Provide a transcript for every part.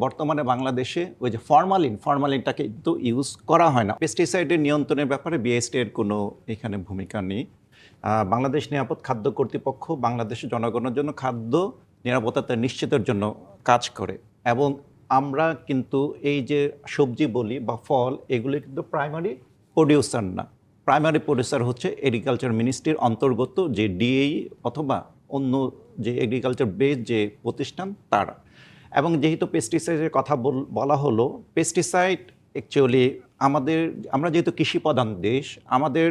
বর্তমানে বাংলাদেশে ওই যে ফরমালিনটাকে কিন্তু ইউজ করা হয় না। পেস্টিসাইডের নিয়ন্ত্রণের ব্যাপারে বিএসটি এর কোনো এখানে ভূমিকা নেই। বাংলাদেশ নিরাপদ খাদ্য কর্তৃপক্ষ বাংলাদেশের জনগণের জন্য খাদ্য নিরাপত্তা নিশ্চিতের জন্য কাজ করে, এবং আমরা কিন্তু এই যে সবজি বলি বা ফল, এগুলি কিন্তু প্রাইমারি প্রডিউসার না। প্রাইমারি প্রডিউসার হচ্ছে এগ্রিকালচার মিনিস্ট্রির অন্তর্গত যে ডিএই অথবা অন্য যে এগ্রিকালচার বেস যে প্রতিষ্ঠান তারা। এবং যেহেতু পেস্টিসাইডের কথা বলা হলো, পেস্টিসাইড অ্যাকচুয়ালি আমরা যেহেতু কৃষি প্রধান দেশ, আমাদের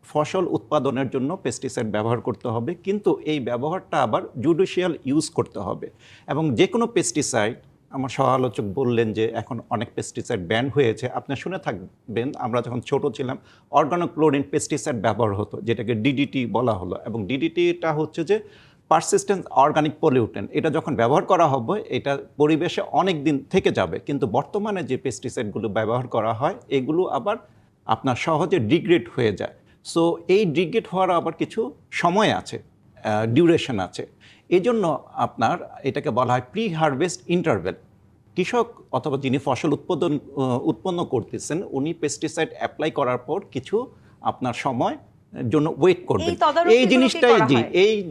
ফসল উৎপাদনের জন্য পেস্টিসাইড ব্যবহার করতে হবে, কিন্তু এই ব্যবহারটা আবার জুডিশিয়াল ইউজ করতে হবে। এবং যে কোনো পেস্টিসাইড, আমার সহ-আলোচক বললেন যে এখন অনেক পেস্টিসাইড ব্যান হয়েছে, আপনি শুনে থাকবেন আমরা যখন ছোট ছিলাম অর্গানোক্লোরিন পেস্টিসাইড ব্যবহার হতো, যেটাকে ডিডিটি বলা হলো। এবং ডিডিটিটা হচ্ছে যে পারসিস্টেন্ট অর্গানিক পলিউটেন্ট। এটা যখন ব্যবহার করা হবে এটা পরিবেশে অনেক দিন থেকে যাবে, কিন্তু বর্তমানে যে পেস্টিসাইডগুলো ব্যবহার করা হয় এগুলো আবার আপনার সহজে ডিগ্রেড হয়ে যায়। সো এই ডিগ্রেড হওয়ার আবার কিছু সময় আছে, ডিউরেশন আছে। এই জন্য আপনার এটাকে বলা হয় প্রি হারভেস্ট ইন্টারভেল। কৃষক অথবা যিনি ফসল উৎপন্ন করতেছেন উনি পেস্টিসাইড অ্যাপ্লাই করার পর কিছু আপনার সময় জন্য ওয়েট করবেন। এই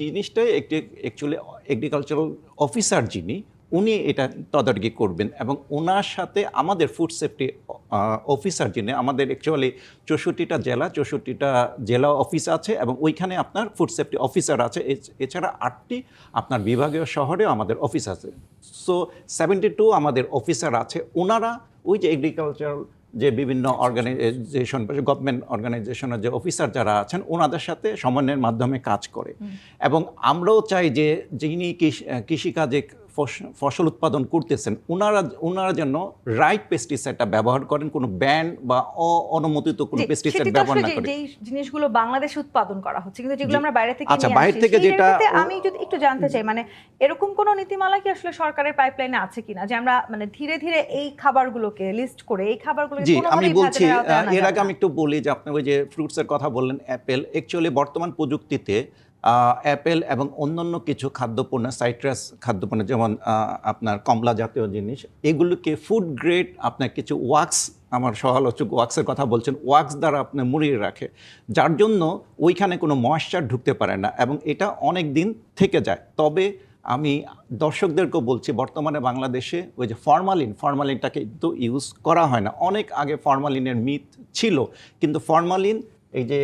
জিনিসটাই একটি অ্যাকচুয়ালি এগ্রিকালচারাল অফিসার যিনি, উনি এটা তদারকি করবেন। এবং ওনার সাথে আমাদের ফুড সেফটি অফিসার যিনি, আমাদের অ্যাকচুয়ালি 64টা জেলা অফিস আছে, এবং ওইখানে আপনার ফুড সেফটি অফিসার আছে। এছাড়া 8টি আপনার বিভাগীয় শহরেও আমাদের অফিস আছে। সো 72 আমাদের অফিসার আছে। ওনারা ওই যে এগ্রিকালচারাল যে বিভিন্ন অর্গানাইজেশন, গভর্নমেন্ট অর্গানাইজেশনের যে অফিসার যারা আছেন ওনাদের সাথে সমন্বয়ের মাধ্যমে কাজ করে। এবং আমরাও চাই যে যিনি কৃষিকাজে ফসল উৎপাদন করতেছেন ওনারা যেন রাইট পেস্টিসাইডটা ব্যবহার করেন, কোনো ব্যান বা অনুমোদিত কোনো পেস্টিসাইড ব্যবহার না করেন। যে জিনিসগুলো বাংলাদেশে উৎপাদন করা হচ্ছে কিন্তু যেগুলো আমরা বাইরে থেকে আচ্ছা, বাইরে থেকে যেটা আমি যদি একটু জানতে চাই, মানে এরকম কোন নীতিমালা কি আসলে সরকারের পাইপলাইনে আছে কিনা যে আমরা মানে ধীরে ধীরে এই খাবারগুলোকে লিস্ট করে এই খাবারগুলো আমি বলছি, এর আগে আমি একটু বলি যে আপনি ওই যে ফ্রুটসের কথা বললেন, অ্যাপেল, অ্যাকচুয়ালি বর্তমান প্রযুক্তিতে অ্যাপেল এবং অন্যান্য কিছু খাদ্যপণ্য, সাইট্রাস খাদ্যপণ্য যেমন আপনার কমলা জাতীয় জিনিস, এগুলোকে ফুড গ্রেড আপনার কিছু ওয়াক্স, আমার সহ-আলোচক ওয়াক্সের কথা বলছেন, ওয়াক্স দ্বারা আপনার মুড়িয়ে রাখে, যার জন্য ওইখানে কোনো ময়েশ্চার ঢুকতে পারে না এবং এটা অনেক দিন থেকে যায়। তবে আমি দর্শকদেরকেও বলছি, বর্তমানে বাংলাদেশে ওই যে ফরমালিনটাকে কিন্তু ইউজ করা হয় না। অনেক আগে ফরমালিনের মিথ ছিল, কিন্তু ফরমালিন এই যে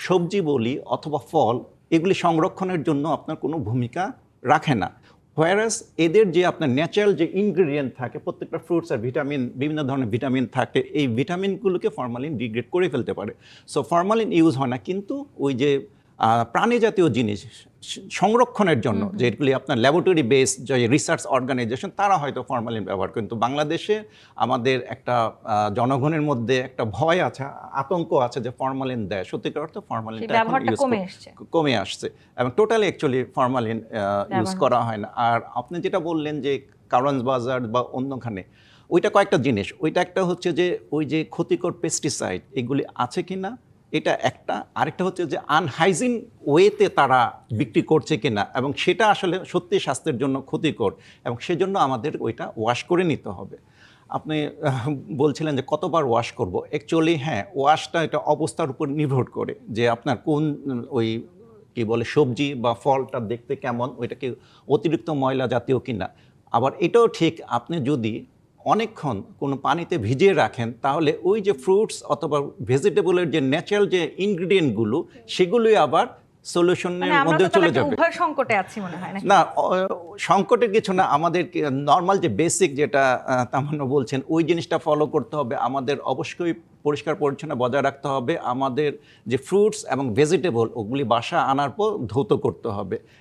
সবজি বলি অথবা ফল, এগুলি সংরক্ষণের জন্য আপনার কোনো ভূমিকা রাখে না। হোয়ারাস এদের যে আপনার ন্যাচারাল যে ইনগ্রিডিয়েন্ট থাকে, প্রত্যেকটা ফ্রুটসের ভিটামিন, বিভিন্ন ধরনের ভিটামিন থাকে, এই ভিটামিনগুলোকে ফরমালিন ডিগ্রেড করে ফেলতে পারে। সো ফরমালিন ইউজ হয় না, কিন্তু ওই যে প্রাণী জাতীয় জিনিস সংরক্ষণের জন্য যেগুলি আপনার ল্যাবরেটরি বেস যে রিসার্চ অর্গানাইজেশন, তারা হয়তো ফরমালিন ব্যবহার করেন। কিন্তু বাংলাদেশে আমাদের একটা জনগণের মধ্যে একটা ভয় আছে, আতঙ্ক আছে যে ফরমালিন দেয়। সত্যিকার অর্থে ফরমালিনটা কমে আসছে এবং টোটালি অ্যাকচুয়ালি ফরমালিন ইউজ করা হয় না। আর আপনি যেটা বললেন যে কারওয়ান বাজার বা অন্যখানে, ওইটা কয়েকটা জিনিস। ওইটা একটা হচ্ছে যে ওই যে ক্ষতিকর পেস্টিসাইড এগুলি আছে কি না, এটা একটা। আরেকটা হচ্ছে যে আনহাইজিন ওয়েতে তারা বিক্রি করছে কিনা, এবং সেটা আসলে সত্যি স্বাস্থ্যের জন্য ক্ষতিকর, এবং সেজন্য আমাদের ওইটা ওয়াশ করে নিতে হবে। আপনি বলছিলেন যে কতবার ওয়াশ করব। অ্যাকচুয়ালি হ্যাঁ, ওয়াশটা এটা অবস্থার উপর নির্ভর করে যে আপনার কোন ওই কি বলে সবজি বা ফলটা দেখতে কেমন, ওইটা কি অতিরিক্ত ময়লা জাতীয় কিনা। আবার এটাও ঠিক, আপনি যদি অনেকক্ষণ কোনো পানিতে ভিজিয়ে রাখেন তাহলে ওই যে ফ্রুটস অথবা ভেজিটেবলের যে ন্যাচারাল যে ইনগ্রিডিয়েন্টগুলো সেগুলোই আবার সলিউশনের মধ্যে চলে যাবে। না, সংকটের কিছু না, আমাদের নর্মাল যে বেসিক যেটা তামান্না বলছেন ওই জিনিসটা ফলো করতে হবে। আমাদের অবশ্যই পরিষ্কার পরিচ্ছন্ন বজায় রাখতে হবে। আমাদের যে ফ্রুটস এবং ভেজিটেবল ওগুলি বাসা আনার পর ধৌত করতে হবে।